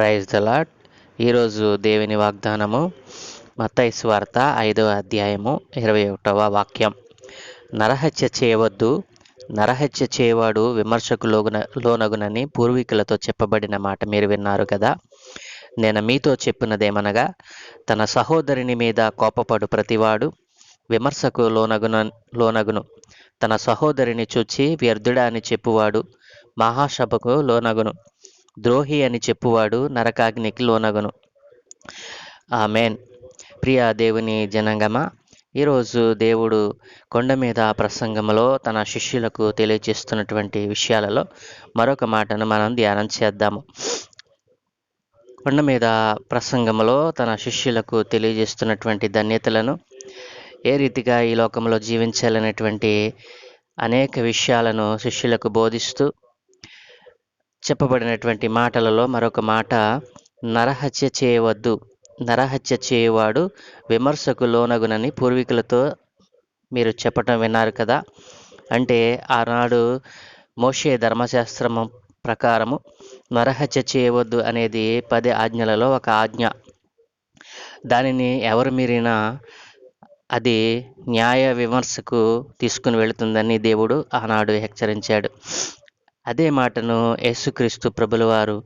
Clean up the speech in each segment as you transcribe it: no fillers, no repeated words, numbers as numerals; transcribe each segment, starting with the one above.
Praise the lord. ఈరోజు దేవుని వాగ్దానము మత్తయి సువార్త 5వ అధ్యాయము 21వ వాక్యం. నరహత్య చేయవద్దు, నరహత్య చేయవాడు విమర్శకు లోనగునని పూర్వీకులతో చెప్పబడిన మాట మీరు విన్నారు కదా. నేను మీతో చెప్పినదేమనగా, తన సహోదరుని మీద కోపపడు ప్రతివాడు విమర్శకు లోనగును. తన సహోదరిని చూచి వ్యర్థుడా అని చెప్పువాడు మహాసభకు లోనగును. ద్రోహి అని చెప్పువాడు నరకాగ్నికి లోనగును. ఆమేన్. ప్రియ దేవుని జనాంగమా, ఈరోజు దేవుడు కొండ మీద ప్రసంగంలో తన శిష్యులకు తెలియజేస్తున్నటువంటి విషయాలలో మరొక మాటను మనం ధ్యానం చేద్దాము. కొండ మీద ప్రసంగంలో తన శిష్యులకు తెలియజేస్తున్నటువంటి ధన్యతలను, ఏ రీతిగా ఈ లోకంలో జీవించాలనేటువంటి అనేక విషయాలను శిష్యులకు బోధిస్తూ చెప్పబడినటువంటి మాటలలో మరొక మాట, నరహత్య చేయవద్దు, నరహత్య చేయవాడు విమర్శకు లోనగునని పూర్వీకులతో మీరు చెప్పటం విన్నారు కదా. అంటే ఆనాడు మోషే ధర్మశాస్త్రము ప్రకారము నరహత్య చేయవద్దు అనేది 10 ఆజ్ఞలలో ఒక ఆజ్ఞ. దానిని ఎవరు మీరినా అది న్యాయ విమర్శకు తీసుకుని వెళుతుందని దేవుడు ఆనాడు హెచ్చరించాడు. అదే మాటను యేసుక్రీస్తు ప్రభుల వారు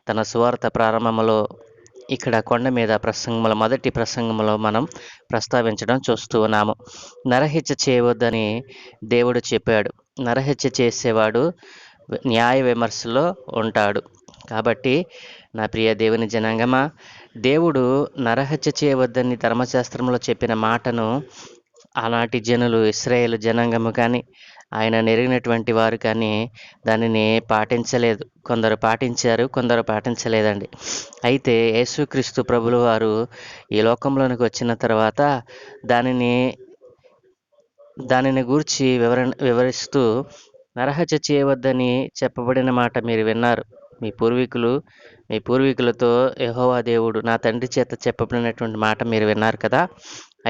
తన సువార్త ప్రారంభంలో ఇక్కడ కొండ మీద ప్రసంగంలో మొదటి ప్రసంగంలో మనం ప్రస్తావించడం చూస్తూ ఉన్నాము. నరహత్య చేయవద్దని దేవుడు చెప్పాడు. నరహత్య చేసేవాడు న్యాయ విమర్శలో ఉంటాడు. కాబట్టి నా ప్రియ దేవుని జనాంగమా, దేవుడు నరహత్య చేయవద్దని ధర్మశాస్త్రంలో చెప్పిన మాటను ఆనాటి జనులు, ఇశ్రాయేలు జనాంగము కానీ ఆయన నెరిగినటువంటి వారు కానీ దానిని పాటించలేదు. కొందరు పాటించారు, కొందరు పాటించలేదండి. అయితే యేసుక్రీస్తు ప్రభుల వారు ఈ లోకంలోనికి వచ్చిన తర్వాత దానిని గూర్చి వివరిస్తూ నరహత్య చేయవద్దని చెప్పబడిన మాట మీరు విన్నారు. మీ పూర్వీకులతో యెహోవా దేవుడు నా తండ్రి చేత చెప్పబడినటువంటి మాట మీరు విన్నారు కదా.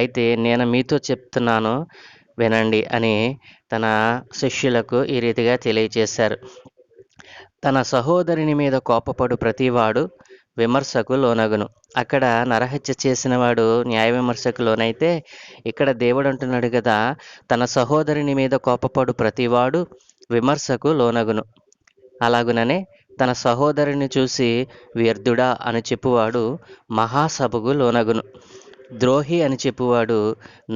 అయితే నేను మీతో చెప్తున్నాను వినండి అని తన శిష్యులకు ఈ రీతిగా తెలియజేశారు. తన సహోదరుని మీద కోపపడు ప్రతివాడు విమర్శకు లోనగును. అక్కడ నరహత్య చేసిన వాడు న్యాయ విమర్శకు లోనైతే, ఇక్కడ దేవుడు అంటున్నాడు కదా, తన సహోదరుని మీద కోపపడు ప్రతివాడు విమర్శకు లోనగును. అలాగుననే తన సహోదరుని చూసి వ్యర్థుడా అని చెప్పువాడు మహాసభకు లోనగును. ద్రోహి అని చెప్పువాడు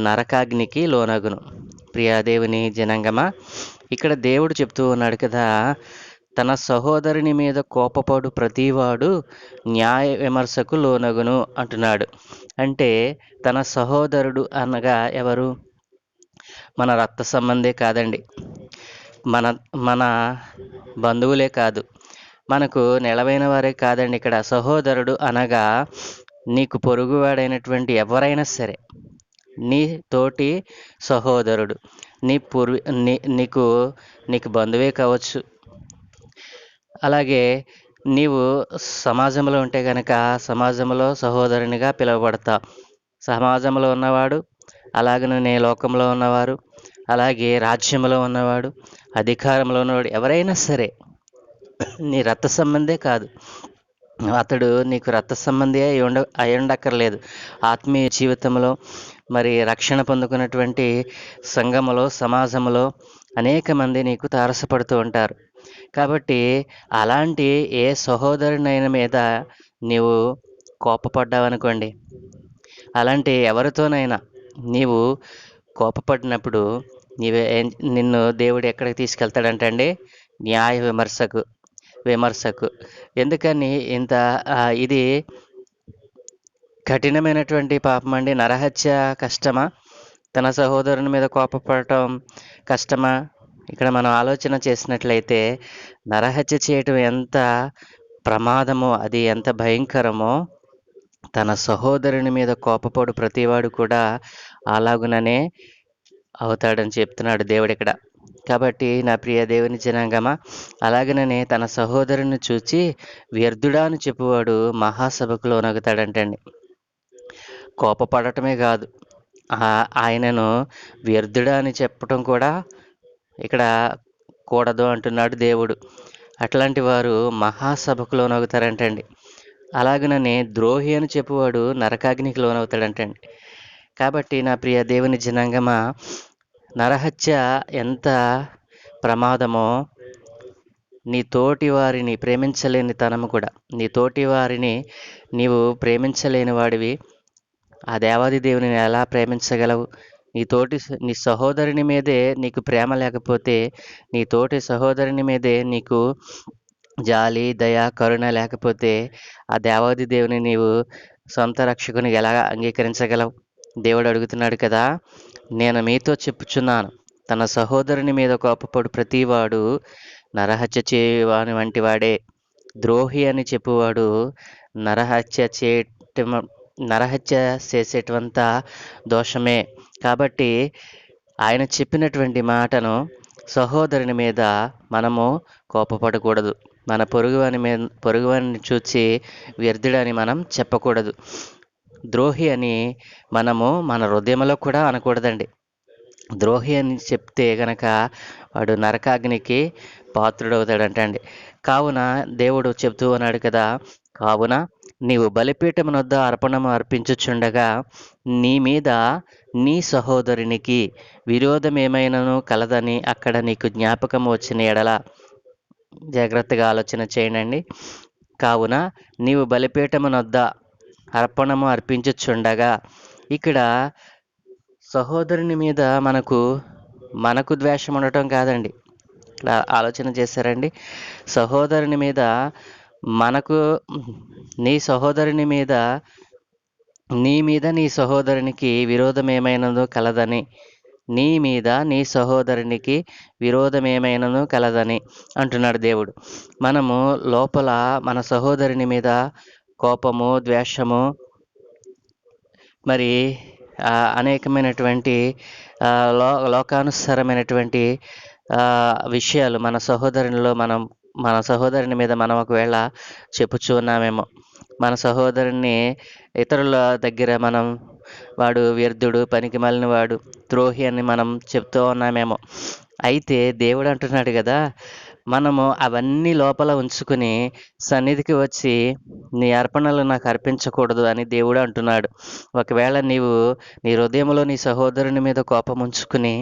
నరకాగ్నికి లోనగును. ప్రియాదేవుని జనాంగమా, ఇక్కడ దేవుడు చెప్తూ ఉన్నాడు కదా, తన సహోదరుని మీద కోపపడు ప్రతివాడు న్యాయ విమర్శకు లోనగును అంటున్నాడు. అంటే తన సహోదరుడు అనగా ఎవరు? మన రక్త సంబంధే కాదండి, మన బంధువులే కాదు, మనకు నెలవైన వారే కాదండి. ఇక్కడ సహోదరుడు అనగా నీకు పొరుగువాడైనటువంటి ఎవరైనా సరే, నీ తోటి సహోదరుడు, నీకు బంధువే కావచ్చు. అలాగే నీవు సమాజంలో ఉంటే కనుక సమాజంలో సహోదరునిగా పిలువబడతావు. సమాజంలో ఉన్నవాడు, అలాగనే లోకంలో ఉన్నవారు, అలాగే రాజ్యంలో ఉన్నవాడు, అధికారంలో ఉన్నవాడు ఎవరైనా సరే నీ రక్త సంబంధే కాదు, అతడు నీకు రక్త సంబంధి అయి ఉండక్కర్లేదు. ఆత్మీయ జీవితంలో మరి రక్షణ పొందుకున్నటువంటి సంఘములో, సమాజంలో అనేక మంది నీకు తారసపడుతూ ఉంటారు. కాబట్టి అలాంటి ఏ సహోదరునైన మీద నీవు కోపపడ్డావనుకోండి, అలాంటి ఎవరితోనైనా నీవు కోపపడినప్పుడు నిన్ను దేవుడు ఎక్కడికి తీసుకెళ్తాడంటండి? న్యాయ విమర్శకు. ఎందుకని ఇది కఠినమైనటువంటి పాపం అండి. నరహత్య కష్టమా? తన సహోదరుని మీద కోపపడటం కష్టమా? ఇక్కడ మనం ఆలోచన చేసినట్లయితే నరహత్య చేయటం ఎంత ప్రమాదమో, అది ఎంత భయంకరమో, తన సహోదరుని మీద కోపపడు ప్రతివాడు కూడా అలాగుననే అవుతాడని చెప్తున్నాడు దేవుడు ఇక్కడ. కాబట్టి నా ప్రియ దేవుని జనాంగమా, అలాగనే తన సహోదరుని చూచి వ్యర్థుడా అని చెప్పువాడు మహాసభకు లోనగుతాడంటండి. కోపపడటమే కాదు, ఆయనను వ్యర్థుడా అని చెప్పటం కూడా ఇక్కడ కూడదు అంటున్నాడు దేవుడు. అట్లాంటి వారు మహాసభకు లోనగుతారంటండి. అలాగననే ద్రోహి అని చెప్పువాడు నరకాగ్నికి లోనవుతాడంటండి. కాబట్టి నా ప్రియ దేవుని జనాంగమా, నరహత్య ఎంత ప్రమాదమో, నీ తోటి వారిని ప్రేమించలేని తనము కూడా. నీ తోటి వారిని నీవు ప్రేమించలేని వాడివి ఆ దేవాది దేవుని ఎలా ప్రేమించగలవు? నీ సహోదరుని మీదే నీకు ప్రేమ లేకపోతే, నీ తోటి సహోదరుని మీదే నీకు జాలి, దయ, కరుణ లేకపోతే, ఆ దేవాది దేవుని నీవు సొంత రక్షకునిగా ఎలా అంగీకరించగలవు? దేవుడు అడుగుతున్నాడు కదా, నేను మీతో చెప్పుచున్నాను, తన సహోదరుని మీద కోపపడు ప్రతివాడు నరహత్య చేయువాని వంటి వాడే. ద్రోహి అని చెప్పువాడు నరహత్య చేయటం నరహత్య చేసేటంత దోషమే. కాబట్టి ఆయన చెప్పినటువంటి మాటను సహోదరుని మీద మనము కోపపడకూడదు. మన పొరుగువాని చూచి వ్యర్థుడని మనం చెప్పకూడదు. ద్రోహి అని మనము మన హృదయంలో కూడా అనకూడదండి. ద్రోహి అని చెప్తే గనక వాడు నరకాగ్నికి పాత్రుడవుతాడంటండి. కావున దేవుడు చెప్తూ ఉన్నాడు కదా, కావున నీవు బలిపీఠమునొద్ద అర్పణము అర్పించుచుండగా నీ మీద నీ సహోదరునికి విరోధమేమైనను కలదని అక్కడ నీకు జ్ఞాపకం వచ్చిన ఎడల, జాగ్రత్తగా ఆలోచన చేయండి. కావున నీవు బలిపీఠమునొద్ద అర్పణము అర్పించుచుండగా, ఇక్కడ సహోదరుని మీద మనకు ద్వేషం ఉండటం కాదండి. ఇలా ఆలోచన చేశారండి. సహోదరుని మీద మనకు నీ సహోదరుని మీద నీ మీద నీ సహోదరునికి విరోధమేమైనను కలదని, నీ మీద నీ సహోదరునికి విరోధమేమైనను కలదని అంటున్నాడు దేవుడు. మనము లోపల మన సహోదరుని మీద కోపము, ద్వేషము, మరి అనేకమైనటువంటి లోకానుసారమైనటువంటి విషయాలు మన సహోదరుని మీద మనం ఒకవేళ చెప్పుచూ ఉన్నామేమో. మన సహోదరుని ఇతరుల దగ్గర వాడు వ్యర్థుడు, పనికిమాలిన వాడు, ద్రోహి అని మనం చెప్తూ ఉన్నామేమో. అయితే దేవుడు అంటున్నాడు కదా, మనము అవన్నీ లోపల ఉంచుకుని సన్నిధికి వచ్చి నీ అర్పణలు నాకు అర్పించకూడదు అని దేవుడు అంటున్నాడు. ఒకవేళ నీవు నీ హృదయంలో నీ సహోదరుని మీద కోపం ఉంచుకుని,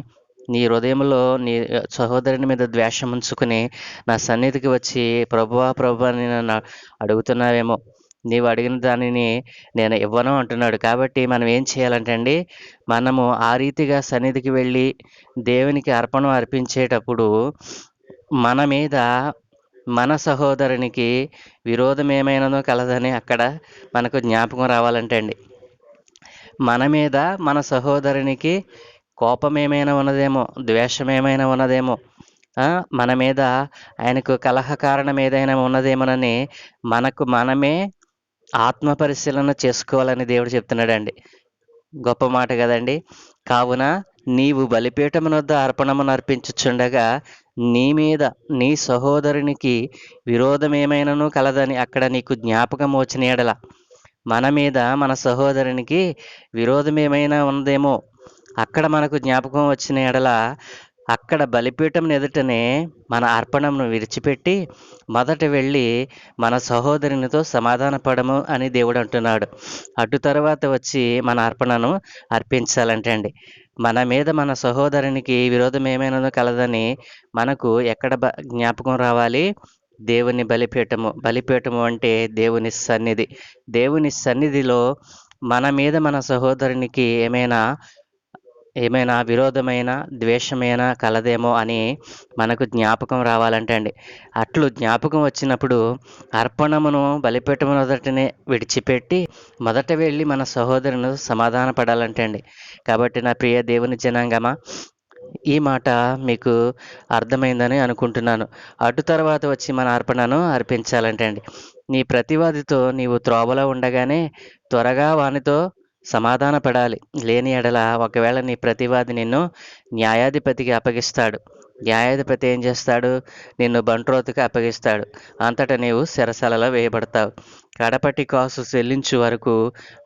నీ హృదయంలో నీ సహోదరుని మీద ద్వేషం ఉంచుకుని నా సన్నిధికి వచ్చి ప్రభువా అని నన్ను అడుగుతున్నావేమో. నీవు అడిగిన దానిని నేను ఇవ్వను అంటున్నాడు. కాబట్టి మనం ఏం చేయాలంటే అండి, మనము ఆ రీతిగా సన్నిధికి వెళ్ళి దేవునికి అర్పణ అర్పించేటప్పుడు మన మీద మన సహోదరునికి విరోధం ఏమైనానో కలదని అక్కడ మనకు జ్ఞాపకం రావాలంటే అండి, మన మీద మన సహోదరునికి కోపం ఏమైనా ఉన్నదేమో, ద్వేషం ఏమైనా ఉన్నదేమో, మన మీద ఆయనకు కలహ కారణం ఏదైనా ఉన్నదేమోనని మనమే ఆత్మ పరిశీలన చేసుకోవాలని దేవుడు చెప్తున్నాడండి. గొప్ప మాట కదండి. కావున నీవు బలిపీఠమునొద్ద అర్పణమును అర్పించుచుండగా నీ మీద నీ సహోదరునికి విరోధమేమైనను కలదని అక్కడ నీకు జ్ఞాపకం వచ్చిన ఎడల, మన మీద మన సహోదరునికి విరోధం ఏమైనా ఉందేమో అక్కడ మనకు జ్ఞాపకం వచ్చిన ఎడల, అక్కడ బలిపీఠం ఎదుటనే మన అర్పణను విడిచిపెట్టి మొదట వెళ్ళి మన సహోదరునితో సమాధాన పడము అని దేవుడు అంటున్నాడు. అటు తర్వాత వచ్చి మన అర్పణను అర్పించాలంటే అండి, మన మీద మన సహోదరునికి విరోధం ఏమైనా కలదని మనకు ఎక్కడ జ్ఞాపకం రావాలి? దేవుని బలిపీఠము అంటే దేవుని సన్నిధి. దేవుని సన్నిధిలో మన మీద మన సహోదరునికి ఏమైనా విరోధమైన, ద్వేషమైన కలదేమో అని మనకు జ్ఞాపకం రావాలంటే అండి. అట్లు జ్ఞాపకం వచ్చినప్పుడు అర్పణమును బలిపీఠము మొదటనే విడిచిపెట్టి మొదట వెళ్ళి మన సహోదరుని సమాధాన పడాలంటే అండి. కాబట్టి నా ప్రియ దేవుని జనాంగమా, ఈ మాట మీకు అర్థమైందని అనుకుంటున్నాను. అటు తర్వాత వచ్చి మన అర్పణను అర్పించాలంటే అండి, నీ ప్రతివాదితో నీవు త్రోవలో ఉండగానే త్వరగా వానితో సమాధాన పడాలి. లేని ఎడల ఒకవేళ నీ ప్రతివాది నిన్ను న్యాయాధిపతికి అప్పగిస్తాడు. న్యాయాధిపతి ఏం చేస్తాడు? నిన్ను బంట్రోతుకి అప్పగిస్తాడు. అంతటా నీవు చెరసాలలో వేయబడతావు. కడపటి కాసు చెల్లించు వరకు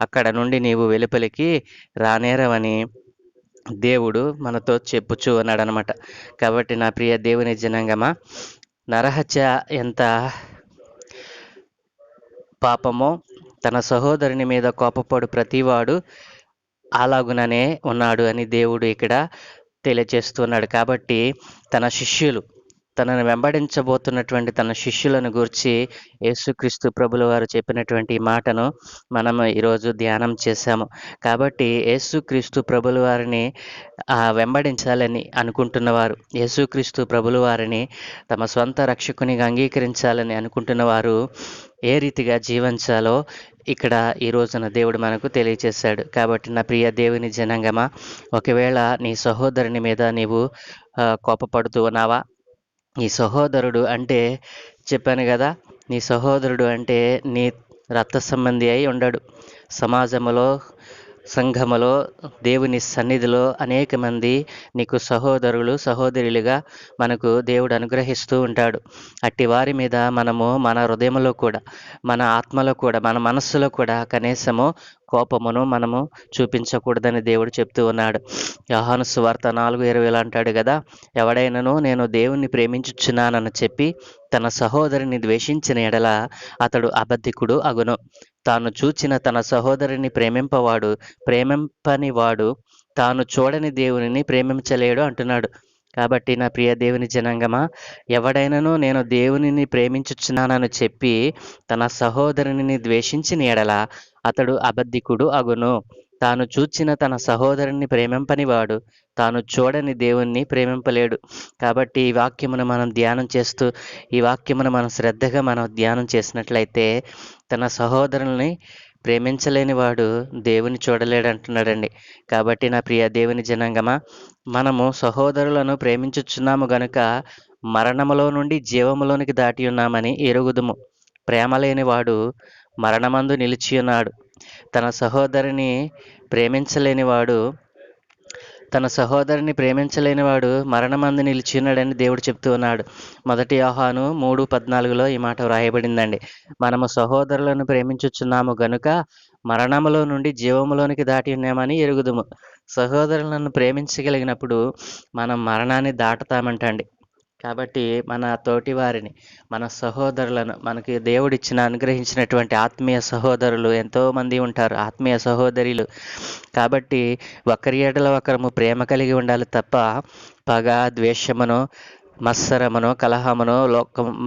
అక్కడ నుండి నీవు వెలుపలికి రానేరవని దేవుడు మనతో చెప్పుచూ అన్నాడనమాట. కాబట్టి నా ప్రియ దేవుని జనాంగమా, నరహత్య ఎంత పాపమో తన సహోదరుని మీద కోపపడు ప్రతివాడు అలాగుననే ఉన్నాడు అని దేవుడు ఇక్కడ తెలియచేస్తున్నాడు. కాబట్టి తన శిష్యులు తనను వెంబడించబోతున్నటువంటి తన శిష్యులను గూర్చి యేసుక్రీస్తు ప్రభుల వారు చెప్పినటువంటి ఈ మాటను మనం ఈరోజు ధ్యానం చేశాము. కాబట్టి యేసుక్రీస్తు ప్రభుల వారిని వెంబడించాలని అనుకుంటున్నవారు, యేసుక్రీస్తు ప్రభుల వారిని తమ స్వంత రక్షకునిగా అంగీకరించాలని అనుకుంటున్నవారు ఏ రీతిగా జీవించాలో ఇక్కడ ఈ రోజున దేవుడు మనకు తెలియచేశాడు. కాబట్టి నా ప్రియ దేవుని జనాంగమా, ఒకవేళ నీ సహోదరుని మీద నీవు కోపపడుతూ ఉన్నావా? నీ సహోదరుడు అంటే చెప్పాను కదా, నీ సహోదరుడు అంటే నీ రక్త సంబంధి అయి ఉండడు. సమాజంలో, సంఘములో, దేవుని సన్నిధిలో అనేక మంది నీకు సహోదరులు, సహోదరులుగా మనకు దేవుడు అనుగ్రహిస్తూ ఉంటాడు. అట్టి వారి మీద మనము మన హృదయంలో కూడా, మన ఆత్మలో కూడా, మన మనస్సులో కూడా కనీసము కోపమును మనము చూపించకూడదని దేవుడు చెప్తూ ఉన్నాడు. యోహాను సువార్త 4:20 అంటాడు కదా, ఎవడైనను నేను దేవుణ్ణి ప్రేమించుచున్నానని చెప్పి తన సహోదరుని ద్వేషించిన ఎడల అతడు అబద్ధికుడు అగును. తాను చూచిన తన సహోదరుని ప్రేమింపని వాడు తాను చూడని దేవునిని ప్రేమించలేడు అంటున్నాడు. కాబట్టి నా ప్రియ దేవుని జనాంగమా, ఎవడైనను నేను దేవునిని ప్రేమించుచున్నానని చెప్పి తన సహోదరుని ద్వేషించిన ఎడల అతడు అబద్ధికుడు అగును. తాను చూచిన తన సహోదరుని ప్రేమింపనివాడు తాను చూడని దేవుణ్ణి ప్రేమింపలేడు. కాబట్టి ఈ వాక్యమును మనం ధ్యానం చేస్తూ, ఈ వాక్యమును మనం శ్రద్ధగా ధ్యానం చేసినట్లయితే తన సహోదరుల్ని ప్రేమించలేని వాడు దేవుని చూడలేడు అంటున్నాడండి. కాబట్టి నా ప్రియ దేవుని జనాంగమా, మనము సహోదరులను ప్రేమించుచున్నాము గనుక మరణములో నుండి జీవములోనికి దాటి ఉన్నామని ఎరుగుదుము. ప్రేమ లేనివాడు మరణమందు నిలిచి ఉన్నాడు. తన సహోదరిని ప్రేమించలేనివాడు మరణమందు నిలిచి ఉన్నాడని దేవుడు చెప్తూ ఉన్నాడు. 1 యోహాను 3:14 ఈ మాట వ్రాయబడిందండి. మనము సహోదరులను ప్రేమించుచున్నాము గనుక మరణములో నుండి జీవములోనికి దాటి ఉన్నామని ఎరుగుదుము. సహోదరులను ప్రేమించగలిగినప్పుడు మనం మరణాన్ని దాటుతామంటండి. కాబట్టి మన తోటి వారిని, మన సహోదరులను, మనకి దేవుడిచ్చిన అనుగ్రహించినటువంటి ఆత్మీయ సహోదరులు ఎంతోమంది ఉంటారు, ఆత్మీయ సహోదరులు. కాబట్టి ఒకరి ఎడల ఒకరము ప్రేమ కలిగి ఉండాలి తప్ప పగ, ద్వేషమును, మత్సరమును, కలహమును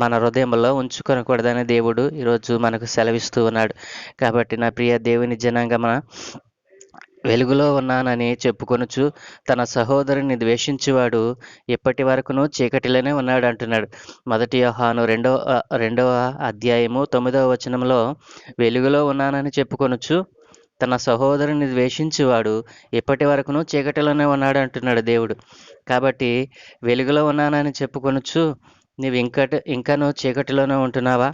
మన హృదయంలో ఉంచుకొనకూడదని దేవుడు ఈరోజు మనకు సెలవిస్తూ ఉన్నాడు. కాబట్టి నా ప్రియ దేవుని జనాంగమా, వెలుగులో ఉన్నానని చెప్పుకొనుచు తన సహోదరుని ద్వేషించువాడు ఇప్పటి వరకును చీకటిలోనే ఉన్నాడు అంటున్నాడు. 1 యోహాను 2వ అధ్యాయము 9వ వచనంలో వెలుగులో ఉన్నానని చెప్పుకొనుచు తన సహోదరుని ద్వేషించువాడు ఇప్పటి వరకును చీకటిలోనే ఉన్నాడు అంటున్నాడు దేవుడు. కాబట్టి వెలుగులో ఉన్నానని చెప్పుకొనుచు నీవు ఇంకనూ చీకటిలోనే ఉంటున్నావా?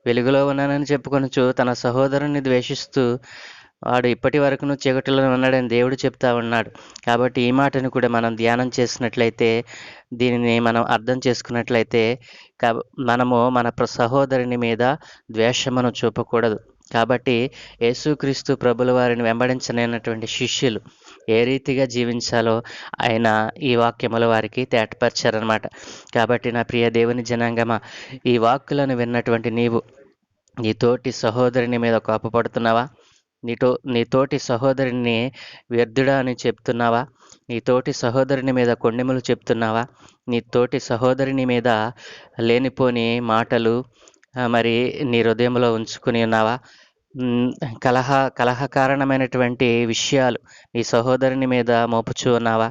వెలుగులో ఉన్నానని చెప్పుకొనుచు తన సహోదరుని ద్వేషిస్తూ వాడు ఇప్పటి వరకును చీకటిలో ఉన్నాడని దేవుడు చెప్తా ఉన్నాడు. కాబట్టి ఈ మాటను కూడా మనం ధ్యానం చేసినట్లయితే, దీనిని మనం అర్థం చేసుకున్నట్లయితే మనము మన సహోదరుని మీద ద్వేషమును చూపకూడదు. కాబట్టి యేసుక్రీస్తు ప్రభుల వారిని వెంబడించలేనటువంటి శిష్యులు ఏ రీతిగా జీవించాలో ఆయన ఈ వాక్యముల వారికి తేటపరిచారనమాట. కాబట్టి నా ప్రియ దేవుని జనాంగమా, ఈ వాక్కులను విన్నటువంటి నీవు నీ తోటి సహోదరుని మీద కోపపడుతున్నావా? నీ తోటి సహోదరుని వ్యర్థుడా అని చెప్తున్నావా? నీ తోటి సహోదరుని మీద కొండెములు చెప్తున్నావా? నీ తోటి సహోదరుని మీద లేనిపోని మాటలు మరి నీ హృదయంలో ఉంచుకుని ఉన్నావా? కలహకారణమైనటువంటి విషయాలు నీ సహోదరుని మీద మోపుచూ ఉన్నావా?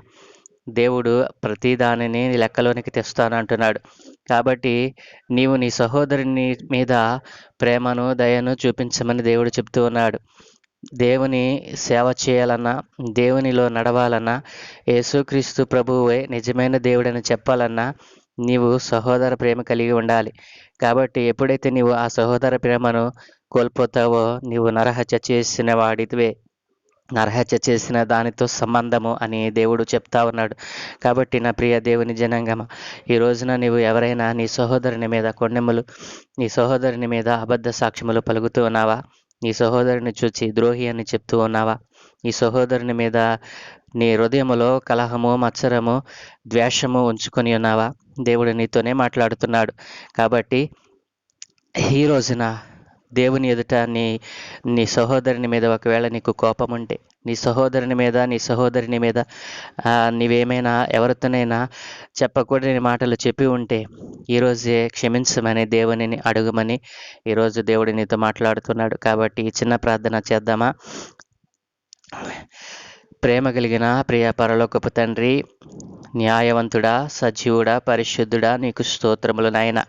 దేవుడు ప్రతి దానిని లెక్కలోనికి తెస్తానంటున్నాడు. కాబట్టి నీవు నీ సహోదరుని మీద ప్రేమను, దయను చూపించమని దేవుడు చెప్తూ ఉన్నాడు. దేవుని సేవ చేయాలన్నా, దేవునిలో నడవాలన్నా, యేసుక్రీస్తు ప్రభువే నిజమైన దేవుడని చెప్పాలన్నా నీవు సహోదర ప్రేమ కలిగి ఉండాలి. కాబట్టి ఎప్పుడైతే నీవు ఆ సహోదర ప్రేమను కోల్పోతావో నీవు నరహత్య చేసిన వాడివే, నరహత్య చేసిన దానితో సంబంధము అని దేవుడు చెప్తా ఉన్నాడు. కాబట్టి నా ప్రియ దేవుని జనాంగమ, ఈ రోజున నీవు ఎవరైనా నీ సహోదరుని మీద కొండెములు, నీ సహోదరుని మీద అబద్ధ సాక్ష్యములు పలుకుతూ ఉన్నావా? నీ సహోదరుని చూచి ద్రోహి అని చెప్తూ ఉన్నావా? నీ సహోదరుని మీద నీ హృదయములో కలహము, మత్సరము, ద్వేషము ఉంచుకొని ఉన్నావా? దేవుడు నీతోనే మాట్లాడుతున్నాడు. కాబట్టి ఈ రోజున దేవుని ఎదుట నీ సహోదరుని మీద ఒకవేళ నీకు కోపం ఉంటే, నీ సహోదరుని మీద నీ సహోదరుని మీద నీవేమైనా ఎవరితోనైనా చెప్పకూడని మాటలు చెప్పి ఉంటే ఈరోజే క్షమించమని దేవునిని అడుగుమని ఈరోజు దేవుడు నీతో మాట్లాడుతున్నాడు. కాబట్టి ఈ చిన్న ప్రార్థన చేద్దామా? ప్రేమ కలిగిన ప్రియ పరలోకపు తండ్రి, న్యాయవంతుడా, సజీవుడా, పరిశుద్ధుడా, నీకు స్తోత్రములు నాయన.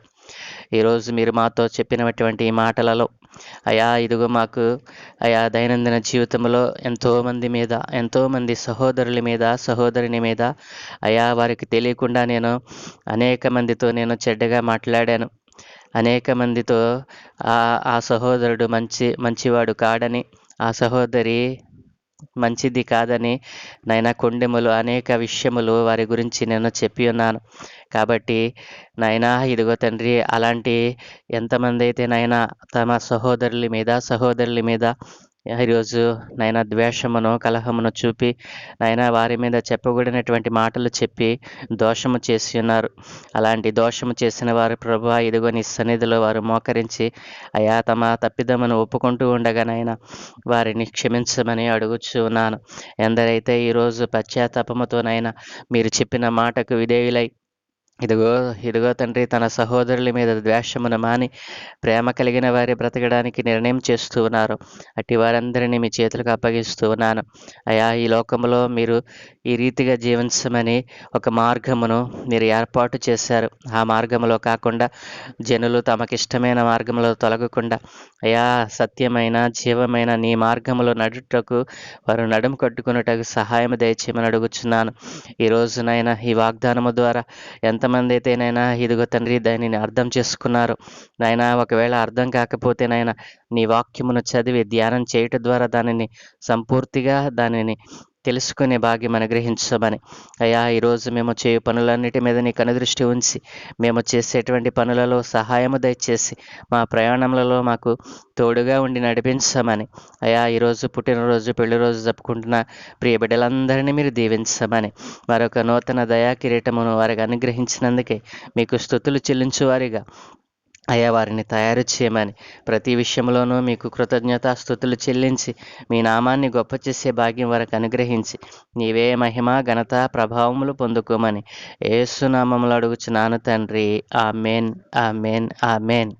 ఈరోజు మీరు మాతో చెప్పినటువంటి ఈ మాటలలో అయా ఇదిగో మాకు అయా దైనందిన జీవితంలో ఎంతోమంది సహోదరుల మీద సహోదరుని మీద అయా వారికి తెలియకుండా నేను అనేక మందితో నేను చెడ్డగా మాట్లాడాను. అనేక మందితో ఆ సహోదరుడు మంచివాడు కాడని, ఆ సహోదరి మంచిది కాదని నాయన కొండెములు అనేక విషయములు వారి గురించి నేను చెప్పి ఉన్నాను. కాబట్టి నాయనా ఇదిగో తండ్రి, అలాంటి ఎంతమంది అయితే నాయన తమ సహోదరుల మీద ఈరోజు నాయన ద్వేషమును కలహమును చూపి నాయన వారి మీద చెప్పకూడనటువంటి మాటలు చెప్పి దోషము చేసి ఉన్నారు. అలాంటి దోషము చేసిన వారు ప్రభువా ఇదిగో నీ సన్నిధిలో వారు మోకరించి అయా తమ తప్పిదమును ఒప్పుకుంటూ ఉండగా నాయన వారిని క్షమించమని అడుగుచూ ఉన్నాను. ఎందరైతే ఈరోజు పశ్చాత్తాపముతోనైనా మీరు చెప్పిన మాటకు విధేయులై ఇదిగో తండ్రి తన సహోదరుల మీద ద్వేషమును మాని ప్రేమ కలిగిన వారి బ్రతకడానికి నిర్ణయం చేస్తూ ఉన్నారు. అట్టి వారందరినీ మీ చేతులకు అప్పగిస్తూ ఉన్నాను. అయా ఈ లోకంలో మీరు ఈ రీతిగా జీవించమని ఒక మార్గమును మీరు ఏర్పాటు చేశారు. ఆ మార్గంలో కాకుండా జనులు తమకిష్టమైన మార్గంలో తొలగకుండా అయా సత్యమైన జీవమైన నీ మార్గంలో నడుటకు వారు నడుము కట్టుకున్నటకు సహాయం దయచేయమని అడుగుచున్నాను. ఈరోజునైనా ఈ వాగ్దానము ద్వారా ఎంతమంది అయితే నైనా ఇదిగో తండ్రి దానిని అర్థం చేసుకున్నారు నాయన, ఒకవేళ అర్థం కాకపోతే నాయన నీ వాక్యమును చదివి ధ్యానం చేయటం ద్వారా సంపూర్తిగా తెలుసుకునే భాగ్యం అనుగ్రహించమని అయ్యా ఈరోజు మేము చేయు పనులన్నిటి మీద నీ కనుదృష్టి ఉంచి మేము చేసేటువంటి పనులలో సహాయము దయచేసి మా ప్రయాణములలో మాకు తోడుగా ఉండి నడిపించమని అయ్యా ఈరోజు పుట్టినరోజు పెళ్లి రోజు జరుపుకుంటున్న ప్రియ బిడ్డలందరినీ మీరు దీవించమని మరొక నూతన దయా కిరీటమును వారికి అనుగ్రహించినందుకే మీకు స్తుతులు చెల్లించువారిగా అయ్యా వారిని తయారు చేయమని ప్రతి విషయంలోనూ మీకు కృతజ్ఞతాస్తుతులు చెల్లించి మీ నామాన్ని గొప్ప చేసే భాగ్యం వారికి అనుగ్రహించి నీవే మహిమ ఘనత ప్రభావములు పొందుకోమని యేసు నామములో అడుగుచున్నాను తండ్రి. ఆమేన్, ఆమేన్, ఆమేన్.